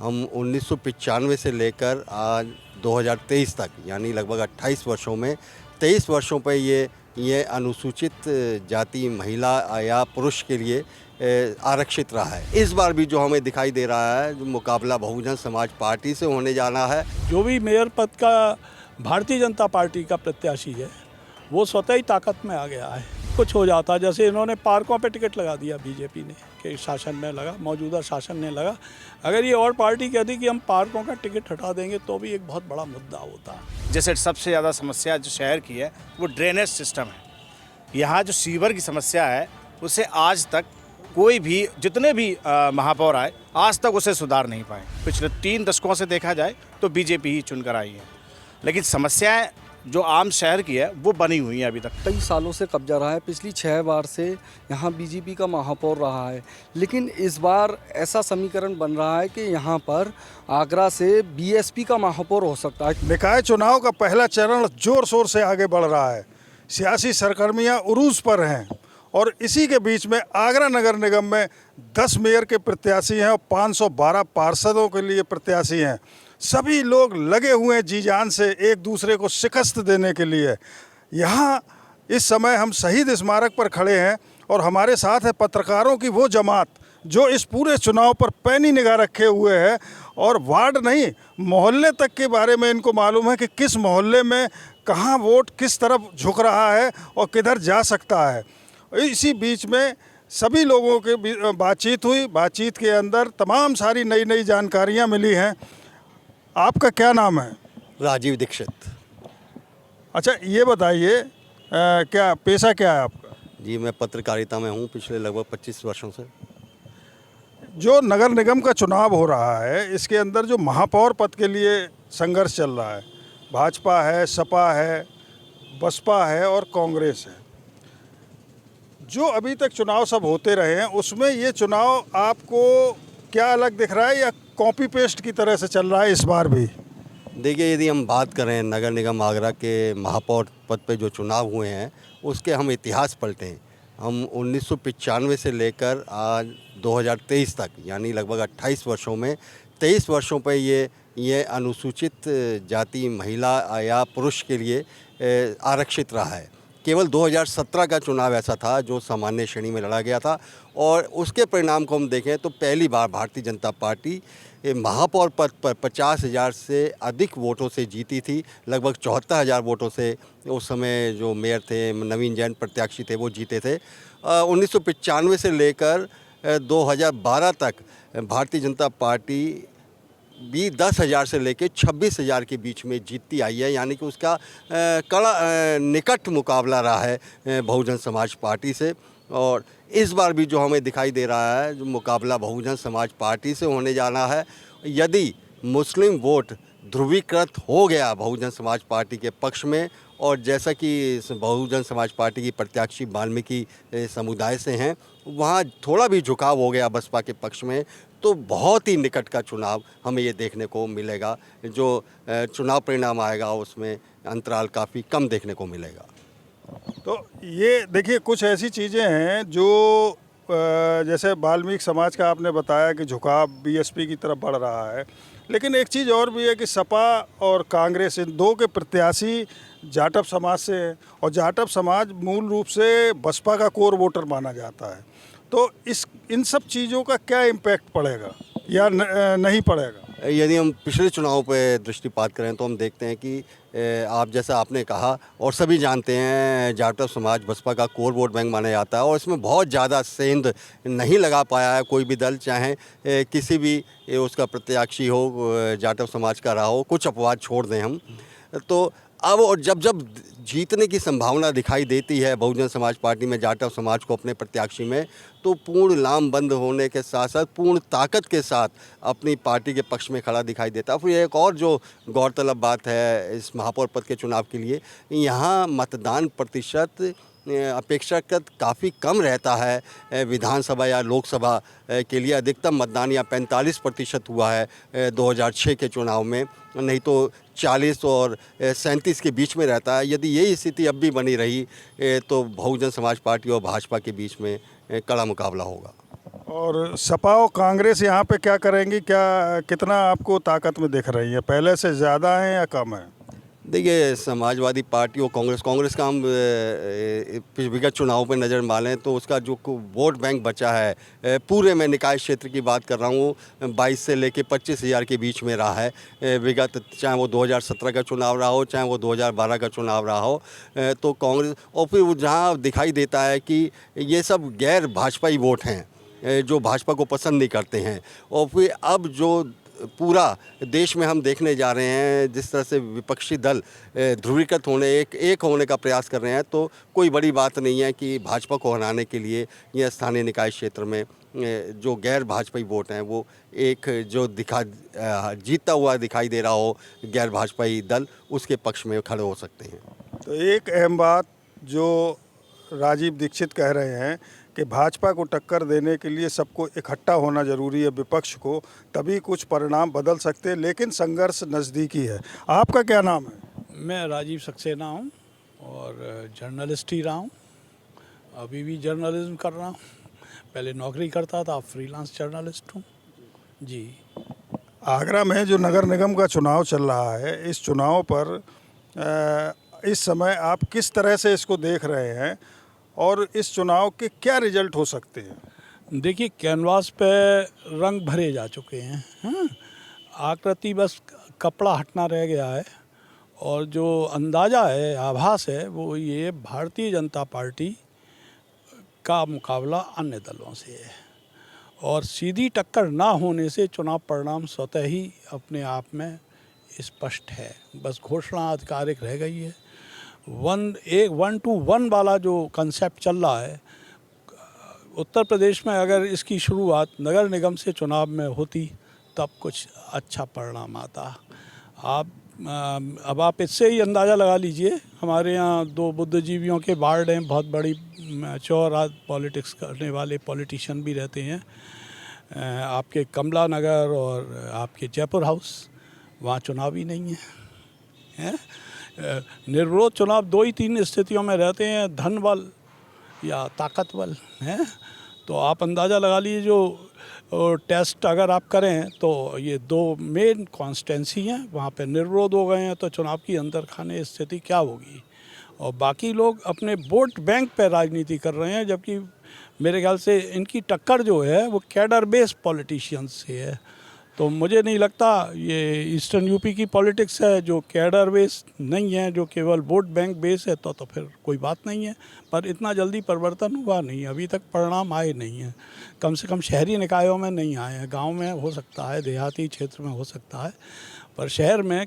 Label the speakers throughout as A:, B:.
A: हम 1995 से लेकर आज 2023 तक यानी लगभग 28 वर्षों में 23 वर्षों पे ये अनुसूचित जाति महिला या पुरुष के लिए आरक्षित रहा है। इस बार भी जो हमें दिखाई दे रहा है, जो मुकाबला बहुजन समाज पार्टी से होने जाना है।
B: जो भी मेयर पद का भारतीय जनता पार्टी का प्रत्याशी है वो स्वतः ही ताकत में आ गया है। कुछ हो जाता, जैसे इन्होंने पार्कों पे टिकट लगा दिया बीजेपी ने कि शासन में लगा, मौजूदा शासन ने लगा। अगर ये और पार्टी कहती कि हम पार्कों का टिकट हटा देंगे तो भी एक बहुत बड़ा मुद्दा होता है।
C: जैसे सबसे ज़्यादा समस्या जो शहर की है वो ड्रेनेज सिस्टम है। यहाँ जो सीवर की समस्या है उसे आज तक कोई भी जितने भी महापौर आए आज तक उसे सुधार नहीं पाए। पिछले 3 दशकों से देखा जाए तो बीजेपी ही चुनकर आई है, लेकिन समस्याएं जो आम शहर की है वो बनी हुई है अभी तक।
D: कई सालों से कब्जा रहा है, पिछली 6 बार से यहाँ बीजेपी का महापौर रहा है, लेकिन इस बार ऐसा समीकरण बन रहा है कि यहाँ पर आगरा से बीएसपी का महापौर हो सकता है।
E: निकाय चुनाव का पहला चरण जोर शोर से आगे बढ़ रहा है। सियासी सरगर्मियाँ उरूज पर हैं और इसी के बीच में आगरा नगर निगम में 10 मेयर के प्रत्याशी हैं और 512 पार्षदों के लिए प्रत्याशी हैं। सभी लोग लगे हुए हैं जी जान से एक दूसरे को शिकस्त देने के लिए। यहाँ इस समय हम शहीद स्मारक पर खड़े हैं और हमारे साथ है पत्रकारों की वो जमात जो इस पूरे चुनाव पर पैनी निगाह रखे हुए है और वार्ड नहीं मोहल्ले तक के बारे में इनको मालूम है कि किस मोहल्ले में कहाँ वोट किस तरफ झुक रहा है और किधर जा सकता है। इसी बीच में सभी लोगों के बातचीत हुई। बातचीत के अंदर तमाम सारी नई नई जानकारियाँ मिली हैं। आपका क्या नाम है?
A: राजीव दीक्षित।
E: अच्छा, ये बताइए क्या पेशा क्या है आपका?
A: जी, मैं पत्रकारिता में हूँ पिछले लगभग 25 वर्षों से।
E: जो नगर निगम का चुनाव हो रहा है इसके अंदर जो महापौर पद के लिए संघर्ष चल रहा है, भाजपा है, सपा है, बसपा है और कांग्रेस है। जो अभी तक चुनाव सब होते रहे हैं उसमें ये चुनाव आपको क्या अलग दिख रहा है या कॉपी पेस्ट की तरह से चल रहा है इस बार भी?
A: देखिए, यदि हम बात करें नगर निगम आगरा के महापौर पद पे जो चुनाव हुए हैं उसके हम इतिहास पलटें। हम 1995 से लेकर आज 2023 तक यानी लगभग 28 वर्षों में 23 वर्षों पे ये अनुसूचित जाति महिला या पुरुष के लिए आरक्षित रहा है। केवल 2017 का चुनाव ऐसा था जो सामान्य श्रेणी में लड़ा गया था और उसके परिणाम को हम देखें तो पहली बार भारतीय जनता पार्टी महापौर पद पर 50,000 से अधिक वोटों से जीती थी। लगभग 74,000 वोटों से उस समय जो मेयर थे नवीन जैन प्रत्याशी थे वो जीते थे। 1995 से लेकर 2012 तक भारतीय जनता पार्टी भी 10,000 से लेकर 26,000 के बीच में जीतती आई है, यानी कि उसका कड़ा निकट मुकाबला रहा है बहुजन समाज पार्टी से। और इस बार भी जो हमें दिखाई दे रहा है, जो मुकाबला बहुजन समाज पार्टी से होने जाना है। यदि मुस्लिम वोट ध्रुवीकृत हो गया बहुजन समाज पार्टी के पक्ष में और जैसा कि बहुजन समाज पार्टी की प्रत्याशी वाल्मीकि समुदाय से हैं, वहाँ थोड़ा भी झुकाव हो गया बसपा के पक्ष में, तो बहुत ही निकट का चुनाव हमें ये देखने को मिलेगा। जो चुनाव परिणाम आएगा उसमें अंतराल काफ़ी कम देखने को मिलेगा।
E: तो ये देखिए, कुछ ऐसी चीज़ें हैं जो जैसे वाल्मीकि समाज का आपने बताया कि झुकाव बीएसपी की तरफ बढ़ रहा है, लेकिन एक चीज़ और भी है कि सपा और कांग्रेस इन दो के प्रत्याशी जाटव समाज से हैं और जाटव समाज मूल रूप से बसपा का कोर वोटर माना जाता है। तो इन सब चीज़ों का क्या इम्पैक्ट पड़ेगा या नहीं पड़ेगा?
A: यदि हम पिछले चुनाव पर दृष्टिपात करें तो हम देखते हैं कि आप जैसा आपने कहा और सभी जानते हैं जाटव समाज बसपा का कोर वोट बैंक माना जाता है और इसमें बहुत ज़्यादा सेंध नहीं लगा पाया है कोई भी दल, चाहे किसी भी उसका प्रत्याशी हो जाटव समाज का रहा हो। कुछ अपवाद छोड़ दें हम तो अब और जब जीतने की संभावना दिखाई देती है बहुजन समाज पार्टी में जाटव समाज को अपने प्रत्याशी में, तो पूर्ण लामबंद होने के साथ साथ पूर्ण ताकत के साथ अपनी पार्टी के पक्ष में खड़ा दिखाई देता है। फिर एक और जो गौरतलब बात है इस महापौर पद के चुनाव के लिए, यहाँ मतदान प्रतिशत अपेक्षाकृत काफ़ी कम रहता है। विधानसभा या लोकसभा के लिए अधिकतम मतदान या 45% हुआ है 2006 के चुनाव में, नहीं तो 40 और 37 के बीच में रहता है। यदि यही स्थिति अब भी बनी रही तो बहुजन समाज पार्टी और भाजपा के बीच में कड़ा मुकाबला होगा।
E: और सपा और कांग्रेस यहाँ पे क्या करेंगी, क्या कितना आपको ताकत में दिख रही है, पहले से ज़्यादा है या कम है?
A: देखिए, समाजवादी पार्टी और कांग्रेस का हम विगत चुनाव पे नज़र मारें तो उसका जो वोट बैंक बचा है, पूरे मैं निकाय क्षेत्र की बात कर रहा हूँ, 22 से लेके 25,000 के बीच में रहा है विगत, चाहे वो 2017 का चुनाव रहा हो, चाहे वो 2012 का चुनाव रहा हो। तो कांग्रेस, और फिर वो जहाँ दिखाई देता है कि ये सब गैर भाजपाई वोट हैं जो भाजपा को पसंद नहीं करते हैं। और फिर अब जो पूरा देश में हम देखने जा रहे हैं, जिस तरह से विपक्षी दल ध्रुवीकृत होने एक होने का प्रयास कर रहे हैं, तो कोई बड़ी बात नहीं है कि भाजपा को हराने के लिए या स्थानीय निकाय क्षेत्र में जो गैर भाजपाई वोट हैं वो एक जो जीतता हुआ दिखाई दे रहा हो गैर भाजपाई दल, उसके पक्ष में खड़े हो सकते हैं।
E: तो एक अहम बात जो राजीव दीक्षित कह रहे हैं कि भाजपा को टक्कर देने के लिए सबको इकट्ठा होना जरूरी है, विपक्ष को, तभी कुछ परिणाम बदल सकते हैं, लेकिन संघर्ष नज़दीकी है। आपका क्या नाम है?
B: मैं राजीव सक्सेना हूँ और जर्नलिस्ट ही रहा हूँ, अभी भी जर्नलिज्म कर रहा हूँ। पहले नौकरी करता था, अब फ्रीलांस जर्नलिस्ट हूँ जी।
E: आगरा में जो नगर निगम का चुनाव चल रहा है, इस चुनाव पर इस समय आप किस तरह से इसको देख रहे हैं और इस चुनाव के क्या रिजल्ट हो सकते हैं?
B: देखिए, कैनवास पे रंग भरे जा चुके हैं, हाँ? आकृति बस कपड़ा हटना रह गया है, और जो अंदाज़ा है, आभास है, वो ये भारतीय जनता पार्टी का मुकाबला अन्य दलों से है, और सीधी टक्कर ना होने से चुनाव परिणाम स्वतः ही अपने आप में स्पष्ट है। बस घोषणा आधिकारिक रह गई है। 1 to 1 वाला जो कंसेप्ट चल रहा है, उत्तर प्रदेश में अगर इसकी शुरुआत नगर निगम से चुनाव में होती तब कुछ अच्छा परिणाम आता। अब आप इससे ही अंदाज़ा लगा लीजिए, हमारे यहाँ 2 बुद्धिजीवियों के वार्ड हैं, बहुत बड़ी चौर पॉलिटिक्स करने वाले पॉलिटिशियन भी रहते हैं, आपके कमला नगर और आपके जयपुर हाउस, वहाँ चुनाव ही नहीं है। निर्विरोध चुनाव 2 ही 3 स्थितियों में रहते हैं, धन बल या ताकत बल है। तो आप अंदाज़ा लगा लीजिए, जो टेस्ट अगर आप करें तो ये 2 मेन कॉन्स्टेंसी हैं, वहाँ पे निर्विरोध हो गए हैं, तो चुनाव की अंदर खाने स्थिति क्या होगी। और बाकी लोग अपने वोट बैंक पे राजनीति कर रहे हैं, जबकि मेरे ख्याल से इनकी टक्कर जो है वो कैडर बेस्ड पॉलिटिशियंस से है। तो मुझे नहीं लगता ये ईस्टर्न यूपी की पॉलिटिक्स है जो कैडर बेस नहीं है, जो केवल वोट बैंक बेस है, तो फिर कोई बात नहीं है। पर इतना जल्दी परिवर्तन हुआ नहीं, अभी तक परिणाम आए नहीं हैं, कम से कम शहरी निकायों में नहीं आए हैं। गांव में हो सकता है, देहाती क्षेत्र में हो सकता है, पर शहर में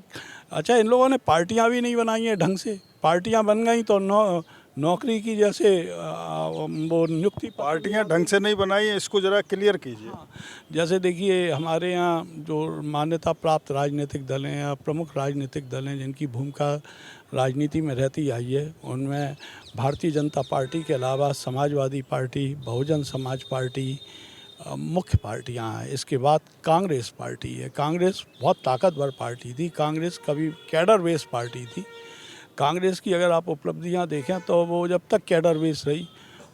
B: अच्छा, इन लोगों ने पार्टियां भी नहीं बनाई हैं ढंग से। पार्टियां बन गई तो नौकरी की जैसे वो नियुक्ति,
E: पार्टियां ढंग से नहीं बनाई है, इसको ज़रा क्लियर कीजिए।
B: जैसे देखिए, हमारे यहाँ जो मान्यता प्राप्त राजनीतिक दल हैं या प्रमुख राजनीतिक दल हैं जिनकी भूमिका राजनीति में रहती आई है, उनमें भारतीय जनता पार्टी के अलावा समाजवादी पार्टी, बहुजन समाज पार्टी मुख्य पार्टियां हैं। इसके बाद कांग्रेस पार्टी है। कांग्रेस बहुत ताकतवर पार्टी थी, कांग्रेस कभी कैडर बेस्ड पार्टी थी। कांग्रेस की अगर आप उपलब्धियां देखें तो वो जब तक कैडर बेस रही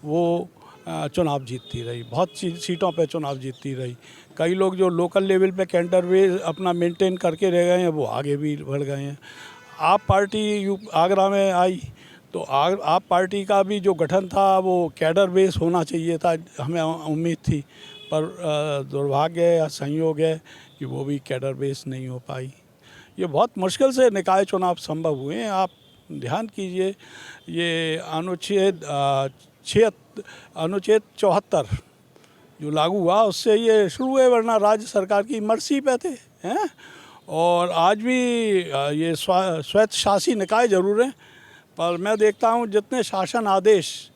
B: वो चुनाव जीतती रही, बहुत सीटों पे चुनाव जीतती रही। कई लोग जो लोकल लेवल पे कैडर बेस अपना मेंटेन करके रह गए हैं, वो आगे भी बढ़ गए हैं। आप पार्टी आगरा में आई तो आप पार्टी का भी जो गठन था वो कैडर बेस होना चाहिए था, हमें उम्मीद थी, पर दुर्भाग्य या संयोग है कि वो भी कैडर बेस नहीं हो पाई। ये बहुत मुश्किल से निकाय चुनाव संभव हुए हैं। आप ध्यान कीजिए, ये अनुच्छेद 74 जो लागू हुआ उससे ये शुरू हुए, वरना राज्य सरकार की मर्जी पे थे हैं। और आज भी ये स्वायत्त शासी निकाय ज़रूर हैं, पर मैं देखता हूँ जितने शासन आदेश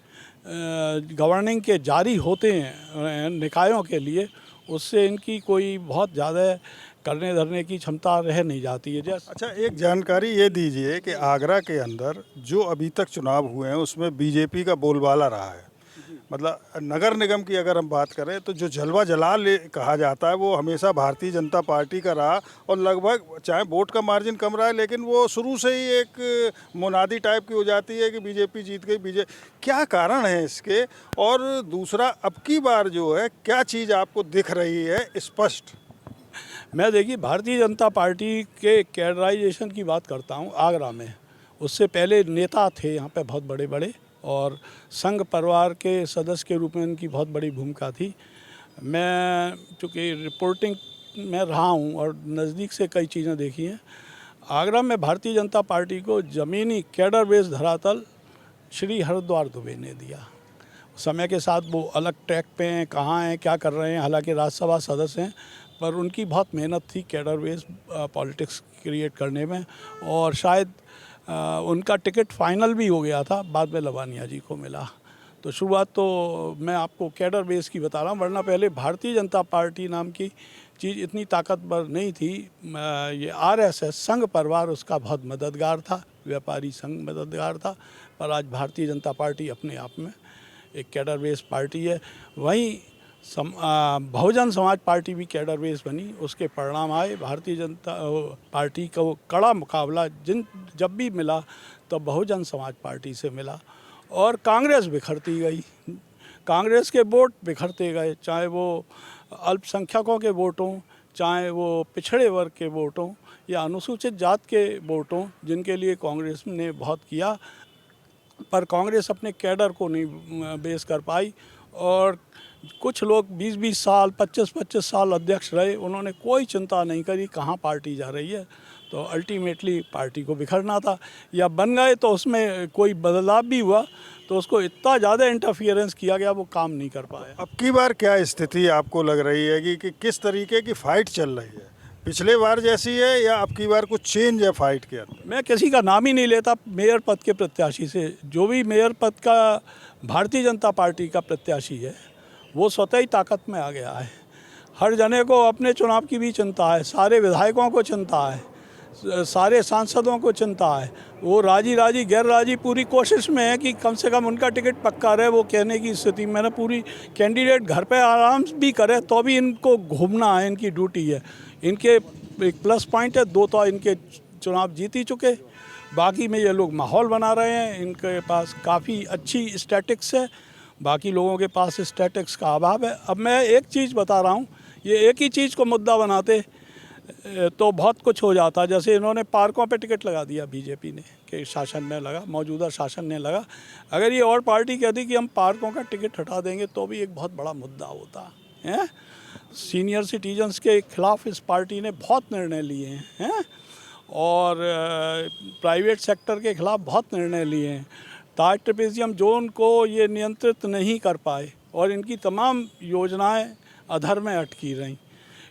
B: गवर्निंग के जारी होते हैं निकायों के लिए, उससे इनकी कोई बहुत ज़्यादा करने धरने की क्षमता रह नहीं जाती है। जैसे
E: अच्छा, एक जानकारी ये दीजिए कि आगरा के अंदर जो अभी तक चुनाव हुए हैं उसमें बीजेपी का बोलबाला रहा है। मतलब नगर निगम की अगर हम बात करें तो जो जलवा जलाल कहा जाता है वो हमेशा भारतीय जनता पार्टी का रहा, और लगभग चाहे वोट का मार्जिन कम रहा है लेकिन वो शुरू से ही एक मुनादी टाइप की हो जाती है कि बीजेपी जीत गई। क्या कारण है इसके? और दूसरा, अब की बार जो है क्या चीज़ आपको दिख रही है स्पष्ट?
B: मैं देखिए भारतीय जनता पार्टी के कैडराइजेशन की बात करता हूँ आगरा में। उससे पहले नेता थे यहाँ पे बहुत बड़े बड़े, और संघ परिवार के सदस्य के रूप में उनकी बहुत बड़ी भूमिका थी। मैं चूँकि रिपोर्टिंग में रहा हूँ और नज़दीक से कई चीज़ें देखी हैं, आगरा में भारतीय जनता पार्टी को ज़मीनी कैडर बेस धरातल श्री हरिद्वार दुबे ने दिया। समय के साथ वो अलग ट्रैक पे हैं, कहाँ हैं, क्या कर रहे हैं, हालांकि राज्यसभा सदस्य हैं, पर उनकी बहुत मेहनत थी कैडर बेस पॉलिटिक्स क्रिएट करने में, और शायद उनका टिकट फाइनल भी हो गया था, बाद में लवानिया जी को मिला। तो शुरुआत तो मैं आपको कैडर बेस की बता रहा हूँ, वरना पहले भारतीय जनता पार्टी नाम की चीज़ इतनी ताकतवर नहीं थी। ये आरएसएस संघ परिवार उसका बहुत मददगार था, व्यापारी संघ मददगार था, पर आज भारतीय जनता पार्टी अपने आप में एक कैडर बेस पार्टी है। वहीं बहुजन समाज पार्टी भी कैडर बेस बनी, उसके परिणाम आए। भारतीय जनता पार्टी का वो कड़ा मुकाबला जब भी मिला तो बहुजन समाज पार्टी से मिला, और कांग्रेस बिखरती गई। कांग्रेस के वोट बिखरते गए, चाहे वो अल्पसंख्यकों के वोट हों, चाहे वो पिछड़े वर्ग के वोट हों, या अनुसूचित जात के वोट हों, जिनके लिए कांग्रेस ने बहुत किया, पर कांग्रेस अपने कैडर को नहीं बेस कर पाई। और कुछ लोग 20-20 साल 25-25 साल अध्यक्ष रहे, उन्होंने कोई चिंता नहीं करी कहाँ पार्टी जा रही है। तो अल्टीमेटली पार्टी को बिखरना था, या बन गए तो उसमें कोई बदलाव भी हुआ तो उसको इतना ज़्यादा इंटरफियरेंस किया गया, वो काम नहीं कर पाया।
E: अब की बार क्या स्थिति आपको लग रही है कि किस तरीके की फाइट चल रही है? पिछले बार जैसी है या अब की बार कुछ चेंज है फाइट के अंदर?
B: मैं किसी का नाम ही नहीं लेता मेयर पद के प्रत्याशी से। जो भी मेयर पद का भारतीय जनता पार्टी का प्रत्याशी है वो स्वतः ही ताकत में आ गया है। हर जने को अपने चुनाव की भी चिंता है, सारे विधायकों को चिंता है, सारे सांसदों को चिंता है। वो राजी राजी गैर राजी पूरी कोशिश में है कि कम से कम उनका टिकट पक्का रहे। वो कहने की स्थिति में ना, पूरी कैंडिडेट घर पे आराम भी करे तो भी इनको घूमना है, इनकी ड्यूटी है। इनके एक प्लस पॉइंट है, 2 तो इनके चुनाव जीत ही चुके, बाकी में ये लोग माहौल बना रहे हैं। इनके पास काफ़ी अच्छी स्टैटिक्स है, बाकी लोगों के पास स्टैटिक्स का अभाव है। अब मैं एक चीज़ बता रहा हूँ, ये एक ही चीज़ को मुद्दा बनाते तो बहुत कुछ हो जाता। जैसे इन्होंने पार्कों पे टिकट लगा दिया बीजेपी ने, कि शासन में लगा, मौजूदा शासन ने लगा। अगर ये और पार्टी कहती कि हम पार्कों का टिकट हटा देंगे तो भी एक बहुत बड़ा मुद्दा होता है। सीनियर सिटीजन्स के खिलाफ इस पार्टी ने बहुत निर्णय लिए हैं, और प्राइवेट सेक्टर के खिलाफ बहुत निर्णय लिए हैं। ताज ट्रेपेजियम जोन को ये नियंत्रित नहीं कर पाए, और इनकी तमाम योजनाएं अधर में अटकी रहीं।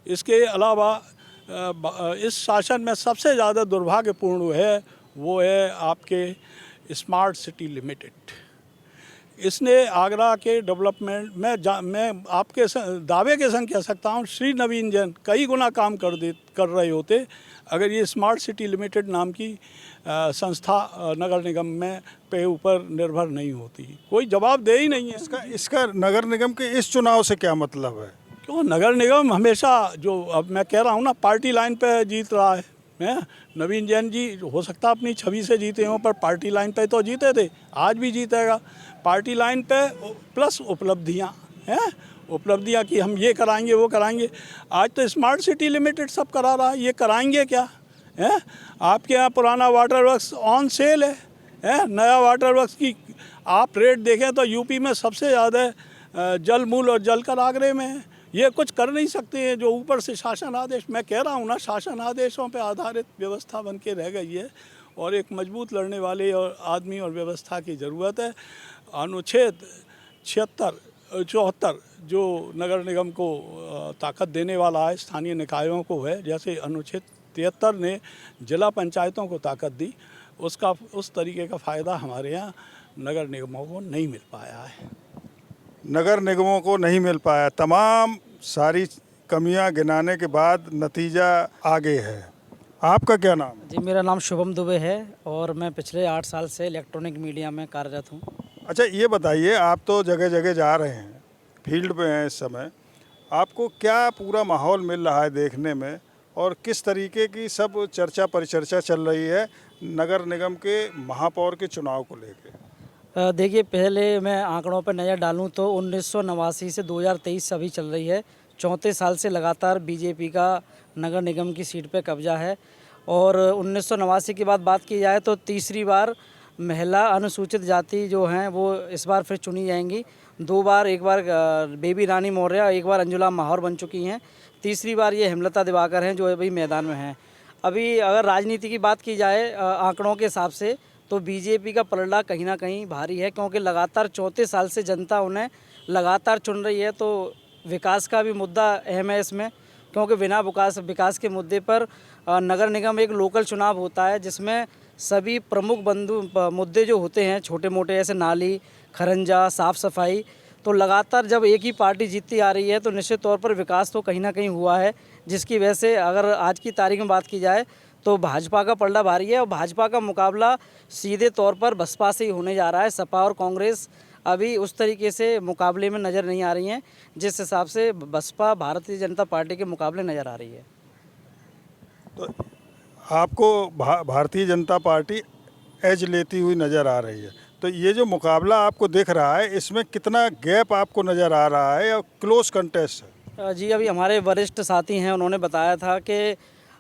B: इसके अलावा इस शासन में सबसे ज़्यादा दुर्भाग्यपूर्ण वो है आपके स्मार्ट सिटी लिमिटेड। इसने आगरा के डेवलपमेंट में मैं आपके दावे के संग कह सकता हूँ, श्री नवीन जैन कई गुना काम कर रहे होते अगर ये स्मार्ट सिटी लिमिटेड नाम की संस्था नगर निगम में पे ऊपर निर्भर नहीं होती। कोई जवाब दे ही नहीं है।
E: इसका नगर निगम के इस चुनाव से क्या मतलब है?
B: क्यों, नगर निगम हमेशा, जो अब मैं कह रहा हूँ ना, पार्टी लाइन पे जीत रहा है। नवीन जैन जी हो सकता अपनी छवि से जीते हों, पर पार्टी लाइन पे तो जीते थे, आज भी जीतेगा। पार्टी लाइन पे प्लस उपलब्धियाँ हैं, उपलब्धियाँ कि हम ये कराएंगे वो कराएंगे। आज तो स्मार्ट सिटी लिमिटेड सब करा रहा है, ये कराएंगे क्या है? आपके यहाँ पुराना वाटर वर्क्स ऑन सेल है, नया वाटर वर्क्स की आप रेट देखें तो यूपी में सबसे ज़्यादा जल मूल और जल कर आगरे में है। ये कुछ कर नहीं सकते हैं, जो ऊपर से शासन आदेश, मैं कह रहा हूँ ना, शासन आदेशों पे आधारित व्यवस्था बन के रह गई है, और एक मजबूत लड़ने वाले और आदमी और व्यवस्था की ज़रूरत है। अनुच्छेद 74 जो नगर निगम को ताकत देने वाला है, स्थानीय निकायों को है, जैसे अनुच्छेद 73 ने जिला पंचायतों को ताकत दी, उसका उस तरीके का फ़ायदा हमारे यहाँ नगर निगमों को नहीं मिल पाया है।
E: नगर निगमों को नहीं मिल पाया, तमाम सारी कमियां गिनाने के बाद नतीजा आगे है। आपका क्या नाम है?
F: जी, मेरा नाम शुभम दुबे है और मैं पिछले 8 साल से इलेक्ट्रॉनिक मीडिया में कार्यरत हूँ।
E: अच्छा ये बताइए, आप तो जगह जगह जा रहे हैं, फील्ड में हैं इस समय, आपको क्या पूरा माहौल मिल रहा है देखने में और किस तरीके की सब चर्चा परिचर्चा चल रही है नगर निगम के महापौर के चुनाव को लेकर?
F: देखिए, पहले मैं आंकड़ों पर नज़र डालूं तो 1989 से 2023 अभी चल रही है। 34 साल से लगातार बीजेपी का नगर निगम की सीट पे कब्जा है और 1989 की बात की जाए तो तीसरी बार महिला अनुसूचित जाति जो हैं वो इस बार फिर चुनी जाएंगी। 2 बार, एक बार बेबी रानी मौर्य और एक बार अंजुला माहौर बन चुकी हैं। तीसरी बार ये हेमलता दिवाकर हैं जो अभी मैदान में हैं। अभी अगर राजनीति की बात की जाए आंकड़ों के हिसाब से तो बीजेपी का पलड़ा कहीं ना कहीं भारी है, क्योंकि लगातार 34 साल से जनता उन्हें लगातार चुन रही है। तो विकास का भी मुद्दा अहम है इसमें, क्योंकि बिना विकास के मुद्दे पर नगर निगम एक लोकल चुनाव होता है जिसमें सभी प्रमुख मुद्दे जो होते हैं छोटे मोटे, जैसे नाली, खरंजा, साफ़ सफाई, तो लगातार जब एक ही पार्टी जीतती आ रही है तो निश्चित तौर पर विकास तो कहीं ना कहीं हुआ है, जिसकी वजह से अगर आज की तारीख में बात की जाए तो भाजपा का पलड़ा भारी है और भाजपा का मुकाबला सीधे तौर पर बसपा से ही होने जा रहा है। सपा और कांग्रेस अभी उस तरीके से मुकाबले में नज़र नहीं आ रही हैं जिस हिसाब से बसपा भारतीय जनता पार्टी के मुकाबले नज़र आ रही है।
E: तो आपको भारतीय जनता पार्टी एज लेती हुई नज़र आ रही है, तो ये जो मुकाबला आपको दिख रहा है इसमें कितना गैप आपको नज़र आ रहा है या क्लोज कंटेस्ट है?
F: जी, अभी हमारे वरिष्ठ साथी हैं, उन्होंने बताया था कि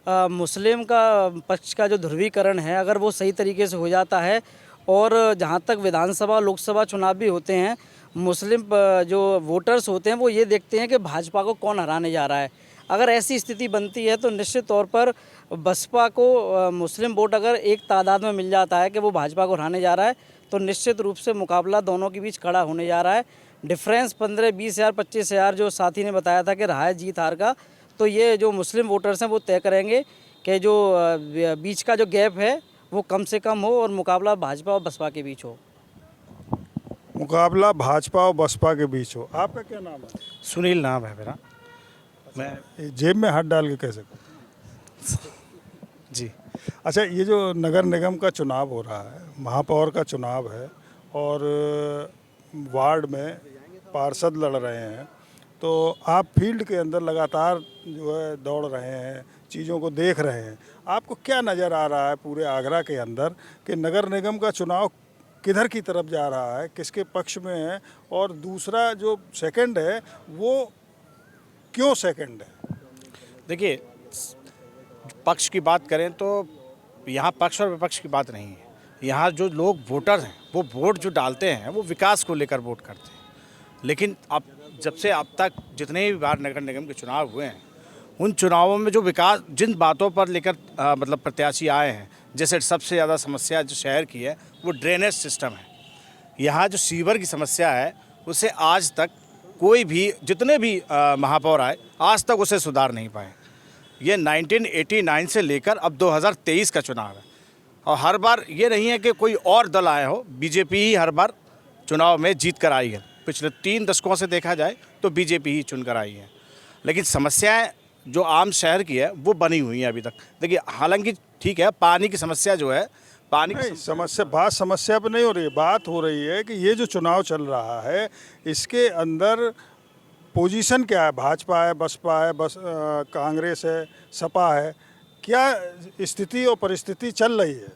F: मुस्लिम का पक्ष का जो ध्रुवीकरण है अगर वो सही तरीके से हो जाता है और जहाँ तक विधानसभा लोकसभा चुनाव भी होते हैं, मुस्लिम जो वोटर्स होते हैं वो ये देखते हैं कि भाजपा को कौन हराने जा रहा है। अगर ऐसी स्थिति बनती है तो निश्चित तौर पर बसपा को मुस्लिम वोट अगर एक तादाद में मिल जाता है कि वो भाजपा को हराने जा रहा है तो निश्चित रूप से मुकाबला दोनों के बीच खड़ा होने जा रहा है। डिफरेंस 15-20 हज़ार 25 हज़ार जो साथी ने बताया था कि रहा है जीत हार का, तो ये जो मुस्लिम वोटर्स हैं वो तय करेंगे कि जो बीच का जो गैप है वो कम से कम हो और मुकाबला भाजपा और बसपा के बीच हो।
E: मुकाबला भाजपा और बसपा के बीच हो। आपका क्या नाम है?
C: सुनील नाम है मेरा। मैं
E: जेब में हाथ डाल के कैसे?
C: जी,
E: अच्छा, ये जो नगर निगम का चुनाव हो रहा है, महापौर का चुनाव है और वार्ड में पार्षद लड़ रहे हैं, तो आप फील्ड के अंदर लगातार जो है दौड़ रहे हैं, चीज़ों को देख रहे हैं, आपको क्या नज़र आ रहा है पूरे आगरा के अंदर कि नगर निगम का चुनाव किधर की तरफ जा रहा है, किसके पक्ष में है, और दूसरा जो सेकंड है वो क्यों सेकंड है?
C: देखिए, पक्ष की बात करें तो यहाँ पक्ष और विपक्ष की बात नहीं है। यहाँ जो लोग वोटर हैं वो वोट जो डालते हैं वो विकास को लेकर वोट करते हैं। लेकिन अब जब से अब तक जितने भी बार नगर निगम के चुनाव हुए हैं उन चुनावों में जो विकास जिन बातों पर लेकर मतलब प्रत्याशी आए हैं, जैसे सबसे ज़्यादा समस्या जो शहर की है वो ड्रेनेज सिस्टम है। यहाँ जो सीवर की समस्या है उसे आज तक कोई भी जितने भी महापौर आए आज तक उसे सुधार नहीं पाए। ये 1989 से लेकर अब 2023 का चुनाव है और हर बार ये नहीं है कि कोई और दल आए हो, बीजेपी ही हर बार चुनाव में जीत कर आई है। पिछले 3 दशकों से देखा जाए तो बीजेपी ही चुन कर आई है। लेकिन समस्याएं जो आम शहर की है वो बनी हुई हैं अभी तक। देखिए, हालांकि ठीक है, पानी की समस्या जो है, पानी की
E: समस्या पे नहीं हो रही है, बात हो रही है कि ये जो चुनाव चल रहा है इसके अंदर पोजीशन क्या है? भाजपा है, बसपा है, कांग्रेस है, सपा है, क्या स्थिति और परिस्थिति चल रही है?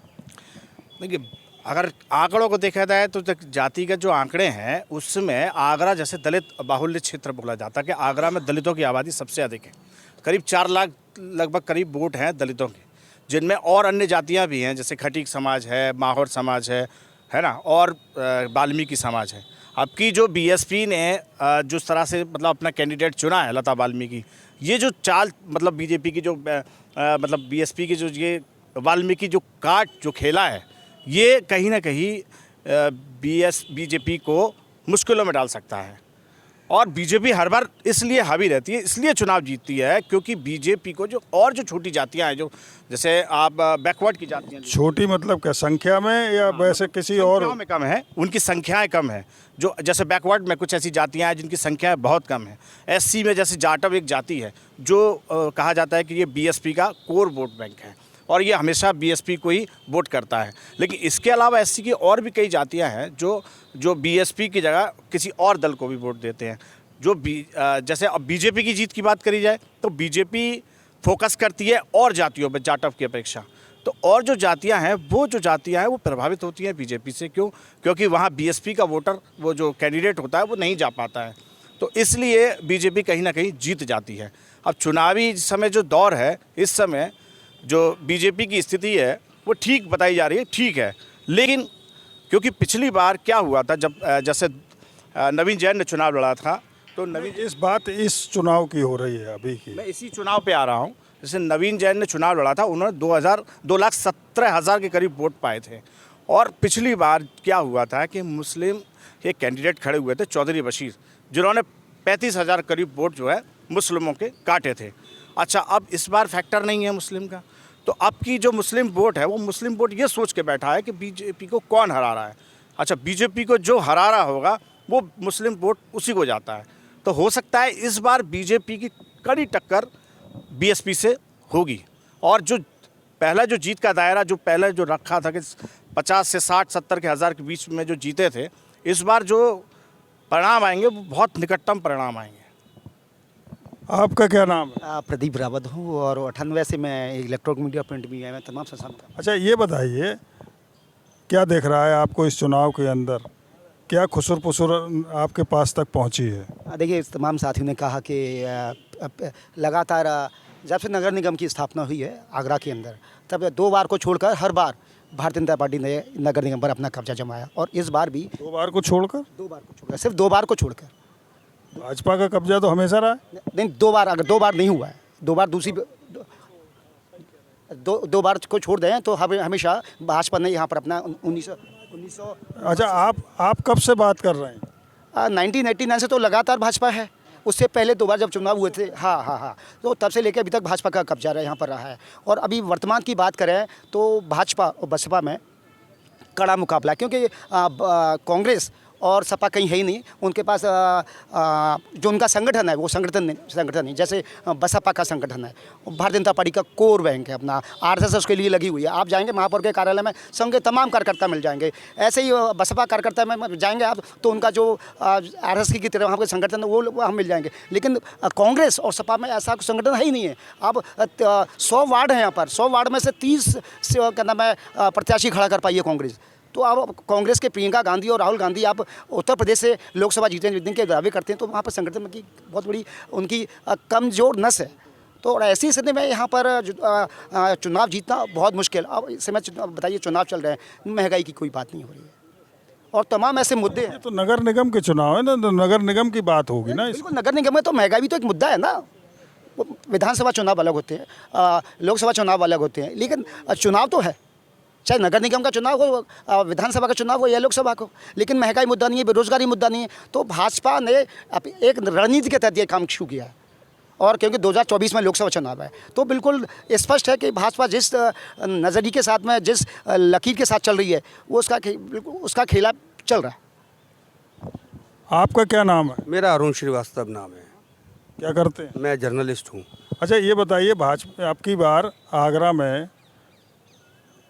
C: देखिए, अगर आंकड़ों को देखा जाए तो जातिगत जो आंकड़े हैं उसमें आगरा जैसे दलित बाहुल्य क्षेत्र बोला जाता है कि आगरा में दलितों की आबादी सबसे अधिक है। करीब 4 लाख लगभग करीब वोट हैं दलितों के, जिनमें और अन्य जातियां भी हैं जैसे खटीक समाज है, माहौर समाज है ना, और वाल्मीकि समाज है। अब की जो बीएसपी ने जिस तरह से मतलब अपना कैंडिडेट चुना है लता वाल्मीकि, ये जो चाल मतलब बीजेपी की जो मतलब बीएसपी की जो ये वाल्मीकि जो काट जो खेला है ये कहीं ना कहीं बीजेपी को मुश्किलों में डाल सकता है। और बीजेपी हर बार इसलिए हावी रहती है, इसलिए चुनाव जीतती है क्योंकि बीजेपी को जो और जो छोटी जातियां हैं, जो जैसे आप बैकवर्ड की जातियां,
E: छोटी मतलब क्या संख्या में या वैसे किसी और
C: में कम है, उनकी संख्याएं कम है। जो जैसे बैकवर्ड में कुछ ऐसी जातियां हैं जिनकी संख्याएं बहुत कम है। एससी में जैसे जाटव एक जाति है जो कहा जाता है कि ये बीएसपी का कोर वोट बैंक है। और ये हमेशा बीएसपी को ही वोट करता है। लेकिन इसके अलावा ऐसी की और भी कई जातियां हैं जो बीएसपी की जगह किसी और दल को भी वोट देते हैं। जैसे अब बीजेपी की जीत की बात करी जाए तो बीजेपी फोकस करती है और जातियों पर जाटव की अपेक्षा। तो और जो जातियां हैं वो प्रभावित होती हैं बीजेपी से। क्योंकि वहाँ बीएसपी का वोटर, वो जो कैंडिडेट होता है वो नहीं जा पाता है, तो इसलिए बीजेपी कहीं ना कहीं जीत जाती है। अब चुनावी समय जो दौर है, इस समय जो बीजेपी की स्थिति है वो ठीक बताई जा रही है, ठीक है। लेकिन क्योंकि पिछली बार क्या हुआ था, जब जैसे नवीन जैन ने चुनाव लड़ा था, तो
E: इस चुनाव की हो रही है अभी की।
C: मैं इसी चुनाव पे आ रहा हूँ। जैसे नवीन जैन ने चुनाव लड़ा था, उन्होंने 2,17,000 के करीब वोट पाए थे। और पिछली बार क्या हुआ था कि मुस्लिम एक कैंडिडेट खड़े हुए थे, चौधरी बशीर, जिन्होंने 35,000 करीब वोट जो है मुस्लिमों के काटे थे। अच्छा, अब इस बार फैक्टर नहीं है मुस्लिम का, तो अब की जो मुस्लिम वोट है वो मुस्लिम वोट ये सोच के बैठा है कि बीजेपी को कौन हरा रहा है। अच्छा, बीजेपी को जो हरा रहा होगा वो मुस्लिम वोट उसी को जाता है। तो हो सकता है इस बार बीजेपी की कड़ी टक्कर बीएसपी से होगी। और जो पहला जो जीत का दायरा जो पहले जो रखा था कि 50 से 60-70 के हज़ार के बीच में जो जीते थे, इस बार जो परिणाम आएंगे वो बहुत निकटतम परिणाम आएंगे।
E: आपका क्या नाम है?
G: प्रदीप रावत हूँ और 98 से मैं इलेक्ट्रॉनिक मीडिया, प्रिंट मीडिया में तमाम संस्थान का।
E: अच्छा, ये बताइए क्या देख रहा है आपको इस चुनाव के अंदर, क्या खुसर पुसर आपके पास तक पहुंची है?
G: देखिए, तमाम साथियों ने कहा कि लगातार जब से नगर निगम की स्थापना हुई है आगरा के अंदर, तब 2 बार को छोड़कर हर बार भारतीय जनता पार्टी ने नगर निगम पर अपना कब्जा जमाया। और इस बार भी
E: 2 बार को छोड़कर
G: सिर्फ 2 बार को छोड़कर।
E: भाजपा का कब्जा तो हमेशा रहा है।
G: नहीं, 2 बार, अगर 2 बार नहीं हुआ है, 2 बार दूसरी 2 बार को छोड़ दें तो हमेशा भाजपा ने यहाँ पर अपना 1900।
E: अच्छा, आप कब से बात कर रहे हैं?
G: 1989 से तो लगातार भाजपा है। उससे पहले 2 बार जब चुनाव हुए थे, हाँ, तो तब से लेकर अभी तक भाजपा का कब्जा यहाँ पर रहा है। और अभी वर्तमान की बात करें तो भाजपा और बसपा में कड़ा मुकाबला, क्योंकि कांग्रेस और सपा कहीं है ही नहीं। उनके पास जो उनका संगठन है वो संगठन नहीं, जैसे बसपा का संगठन है, भारतीय जनता पार्टी का कोर बैंक है अपना, आरएसएस उसके लिए लगी हुई है। आप जाएंगे महापौर के कार्यालय में संघ के तमाम कार्यकर्ता मिल जाएंगे। ऐसे ही बसपा कार्यकर्ता में जाएंगे आप तो उनका जो आरएसएस की तरह वहाँ के संगठन है वो वहाँ मिल जाएंगे। लेकिन कांग्रेस और सपा में ऐसा संगठन है ही नहीं है। अब 100 वार्ड हैं यहाँ पर, 100 वार्ड में से 30 क्या नाम है प्रत्याशी खड़ा कर पाई है कांग्रेस। तो अब कांग्रेस के प्रियंका गांधी और राहुल गांधी आप उत्तर प्रदेश से लोकसभा जीतने के दावे करते हैं, तो वहाँ पर संगठन की बहुत बड़ी उनकी कमजोर नस है। तो ऐसी स्थिति में यहाँ पर चुनाव जीतना बहुत मुश्किल। अब इस समय बताइए, चुनाव चल रहे हैं, महंगाई की कोई बात नहीं हो रही है और तमाम ऐसे मुद्दे हैं।
E: तो नगर निगम के चुनाव है ना, तो नगर निगम की बात होगी ना।
G: बिल्कुल, नगर निगम में तो महंगाई भी तो एक मुद्दा है ना। विधानसभा चुनाव अलग होते हैं, लोकसभा चुनाव अलग होते हैं, लेकिन चुनाव तो है, चाहे नगर निगम का चुनाव हो, विधानसभा का चुनाव हो या लोकसभा को। लेकिन महंगाई मुद्दा नहीं है, बेरोजगारी मुद्दा नहीं है। तो भाजपा ने एक रणनीति के तहत ये काम शुरू किया है। और क्योंकि 2024 में लोकसभा चुनाव है, तो बिल्कुल स्पष्ट है कि भाजपा जिस नज़रिए के साथ में, जिस लकीर के साथ चल रही है, वो उसका खेला चल रहा है।
E: आपका क्या नाम है?
A: मेरा अरुण श्रीवास्तव नाम है।
E: क्या करते हैं?
A: मैं जर्नलिस्ट हूँ।
E: अच्छा, ये बताइए, भाजपा आपकी बार आगरा में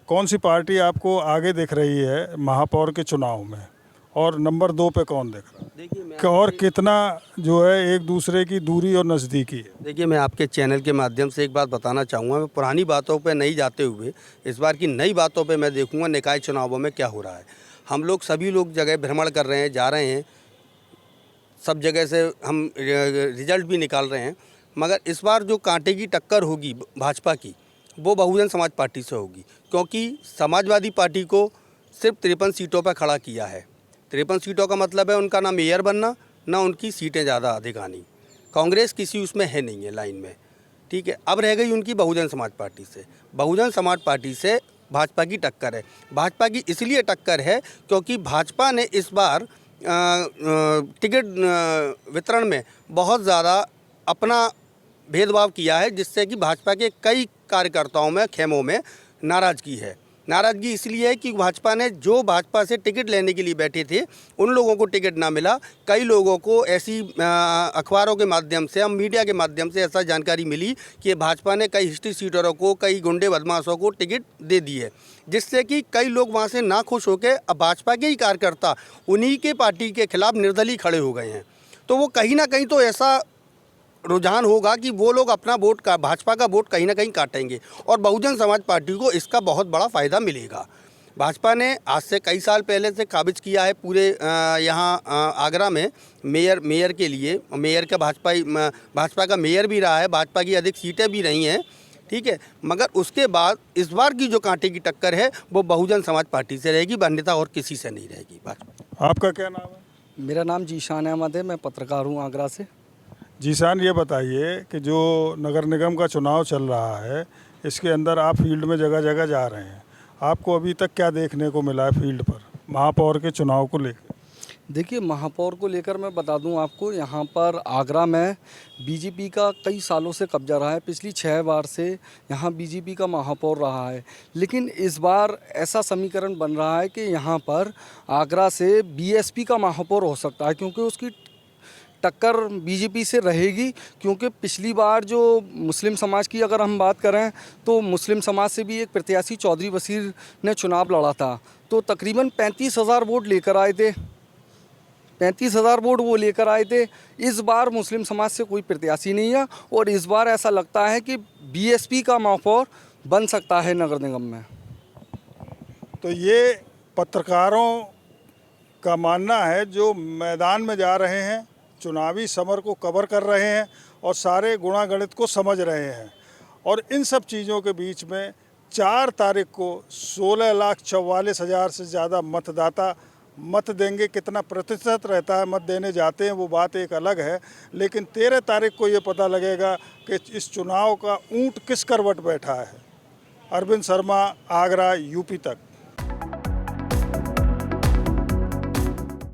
E: कौन सी पार्टी आपको आगे दिख रही है महापौर के चुनाव में, और नंबर 2 पे कौन दिख रहा है?
A: देखिए,
E: और कितना जो है एक दूसरे की दूरी और नज़दीकी है?
A: देखिए, मैं आपके चैनल के माध्यम से एक बात बताना चाहूँगा। मैं पुरानी बातों पे नहीं जाते हुए इस बार की नई बातों पे मैं देखूँगा निकाय चुनावों में क्या हो रहा है। हम लोग सभी लोग जगह भ्रमण कर रहे हैं, जा रहे हैं, सब जगह से हम रिजल्ट भी निकाल रहे हैं, मगर इस बार जो कांटे की टक्कर होगी भाजपा की, वो बहुजन समाज पार्टी से होगी। क्योंकि समाजवादी पार्टी को सिर्फ 53 सीटों पर खड़ा किया है। 53 सीटों का मतलब है उनका ना मेयर बनना, ना उनकी सीटें ज़्यादा अधिक आनी। कांग्रेस किसी उसमें है नहीं है लाइन में, ठीक है। अब रह गई उनकी बहुजन समाज पार्टी से। बहुजन समाज पार्टी से भाजपा की टक्कर है। भाजपा की इसलिए टक्कर है क्योंकि भाजपा ने इस बार टिकट वितरण में बहुत ज़्यादा अपना भेदभाव किया है, जिससे कि भाजपा के कई कार्यकर्ताओं में, खेमों में नाराज़गी है। नाराज़गी इसलिए है कि भाजपा ने जो भाजपा से टिकट लेने के लिए बैठे थे उन लोगों को टिकट ना मिला। कई लोगों को ऐसी अखबारों के माध्यम से, हम मीडिया के माध्यम से ऐसा जानकारी मिली कि भाजपा ने कई हिस्ट्री सीटरों को, कई गुंडे बदमाशों को टिकट दे दी है, जिससे कि कई लोग वहाँ से ना खुश होकर अब भाजपा के ही कार्यकर्ता उन्हीं के पार्टी के खिलाफ निर्दलीय खड़े हो गए हैं। तो वो कहीं ना कहीं तो ऐसा रुझान होगा कि वो लोग अपना वोट का, भाजपा का वोट कहीं ना कहीं काटेंगे और बहुजन समाज पार्टी को इसका बहुत बड़ा फ़ायदा मिलेगा। भाजपा ने आज से कई साल पहले से काबिज किया है पूरे यहाँ आगरा में मेयर के लिए। मेयर का भाजपा का मेयर भी रहा है, भाजपा की अधिक सीटें भी रही हैं, ठीक है। मगर उसके बाद इस बार की जो कांटे की टक्कर है वो बहुजन समाज पार्टी से रहेगी, अन्यथा और किसी से नहीं रहेगी। भाजपा।
E: आपका क्या नाम है?
D: मेरा नाम जीशान अहमद है, मैं पत्रकार हूँ आगरा से।
E: जीशान, ये बताइए कि जो नगर निगम का चुनाव चल रहा है इसके अंदर आप फील्ड में जगह जगह जा रहे हैं, आपको अभी तक क्या देखने को मिला है फील्ड पर महापौर के चुनाव को लेकर?
D: देखिए, महापौर को लेकर मैं बता दूं आपको, यहाँ पर आगरा में बीजेपी का कई सालों से कब्जा रहा है। पिछली 6 बार से यहाँ बीजेपी का महापौर रहा है, लेकिन इस बार ऐसा समीकरण बन रहा है कि यहाँ पर आगरा से बीएसपी का महापौर हो सकता है, क्योंकि उसकी टक्कर बीजेपी से रहेगी। क्योंकि पिछली बार जो मुस्लिम समाज की अगर हम बात करें तो मुस्लिम समाज से भी एक प्रत्याशी चौधरी बशीर ने चुनाव लड़ा था, तो तकरीबन 35,000 वोट लेकर आए थे। 35,000 वोट वो लेकर आए थे। इस बार मुस्लिम समाज से कोई प्रत्याशी नहीं है और इस बार ऐसा लगता है कि बीएसपी का महापौर बन सकता है नगर निगम में।
E: तो ये पत्रकारों का मानना है जो मैदान में जा रहे हैं, चुनावी समर को कवर कर रहे हैं और सारे गुणागणित को समझ रहे हैं, और इन सब चीज़ों के बीच में 4 तारीख को 16,44,000 से ज़्यादा मतदाता मत देंगे। कितना प्रतिशत रहता है मत देने जाते हैं वो बात एक अलग है, लेकिन 13 तारीख को ये पता लगेगा कि इस चुनाव का ऊंट किस करवट बैठा है। अरविंद शर्मा, आगरा, यूपी तक।